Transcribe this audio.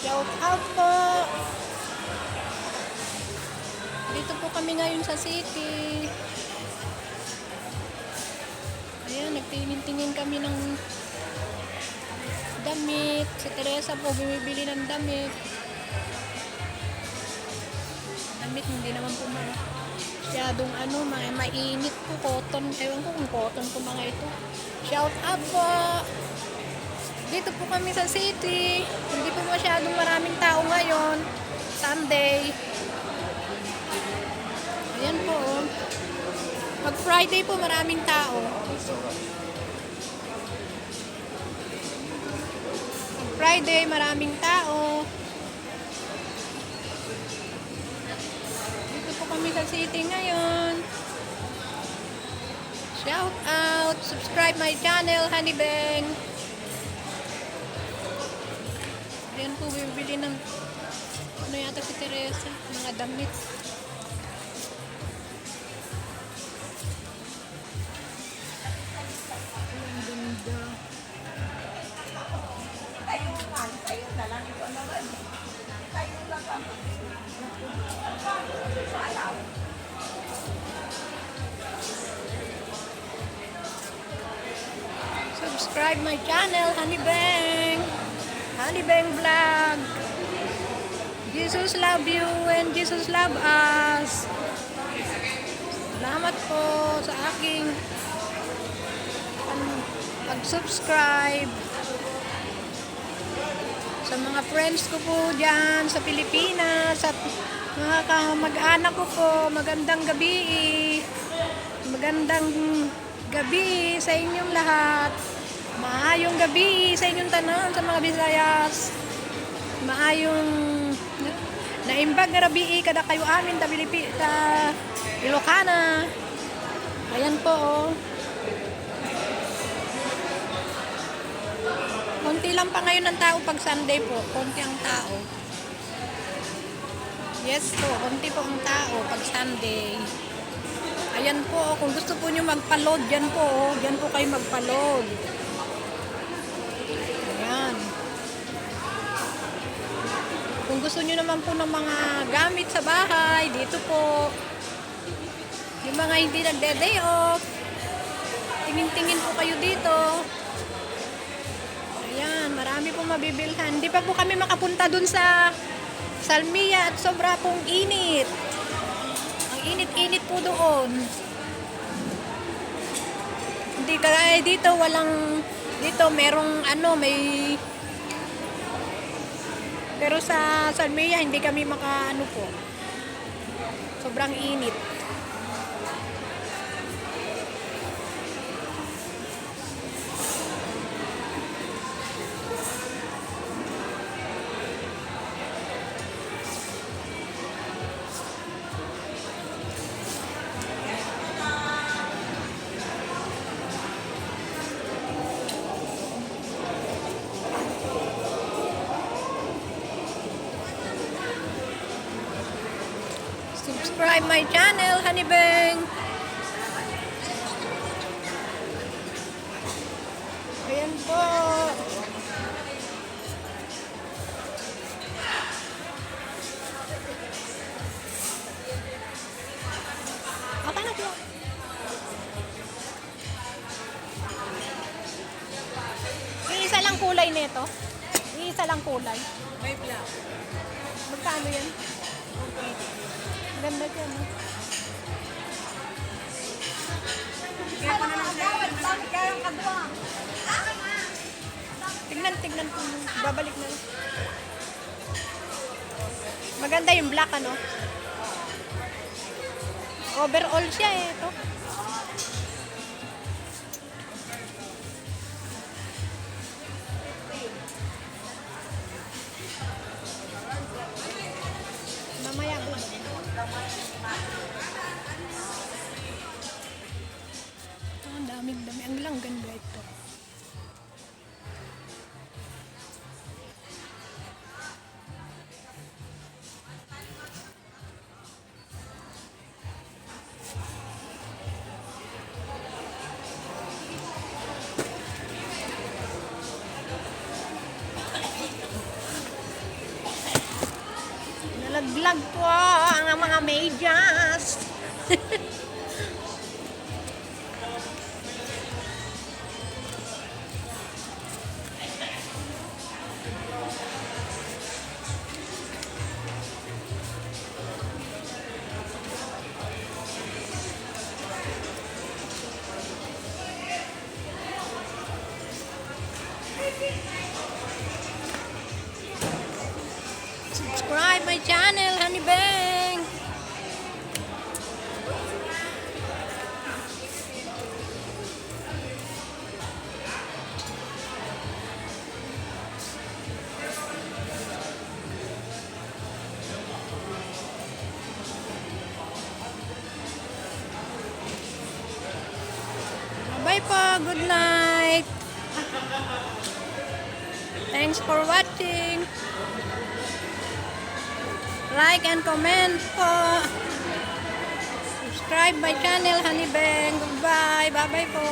Shout out po. Dito po kami ngayon sa city. Ayan, nagtingin-tingin kami ng damit. Si Teresa po bumibili ng damit. Damit hindi naman po masyadong mainit po, cotton. Ewan ko kung cotton po mga ito. Shout out po. Dito po kami sa city. Hindi po masyadong maraming tao ngayon. Sunday. Ayan po. Pag Friday po maraming tao. Pag Friday maraming tao. Dito po kami sa city ngayon. Shout out. Subscribe my channel, Honeybang. Ayan po, bibili ng ano yata si Teresa, mga damit. Ang ganda. Subscribe my channel, Honeybang. Honeybang Vlog. Jesus love you and Jesus love us. Salamat po sa aking pag-subscribe. Sa mga friends ko po dyan sa Pilipinas, sa mga kamag-anak ko po, magandang gabi. Magandang gabi sa inyong lahat. Maayong gabi sa inyong tanan sa mga Bisayas. Maayong naimbag nga rabi kada kayo amin ta Ilocana. Ayan po oh. Konti lang pa ngayon ang tao pag Sunday po. Konti ang tao. Yes po, konti po ang tao pag Sunday. Ayan po, kung gusto po nyo magpa-load, dyan po oh. Dyan po kayo magpa-load. Ayan. Kung gusto nyo naman po ng mga gamit sa bahay, dito po. Yung mga hindi nagde-day off, tingin-tingin po kayo dito. Ayan, marami po mabibilhan. Hindi pa po kami makapunta dun sa Salmia at sobra pong init. Ang init-init po doon. Hindi kaya dito dito merong may pero sa Salmia hindi kami po. Sobrang init. Subscribe my channel, Honeybang. Ayan po. Okay na po. Iisa lang kulay nito. Iisa lang kulay. May black. Magkano yan? Ganda dyan, no? Kaya ko na lang siya. Tignan po. Babalik na lang. Maganda yung black, ano? Overall siya, ito. Mamaya po. Ang daming. Ang lang ganda ito. Nag-vlog po ang mga medyas. Subscribe my channel, Honey Bang. Bye po, good night. Thanks for watching. Like and comment po. Subscribe my channel, Honey Bang. Goodbye. Bye-bye po.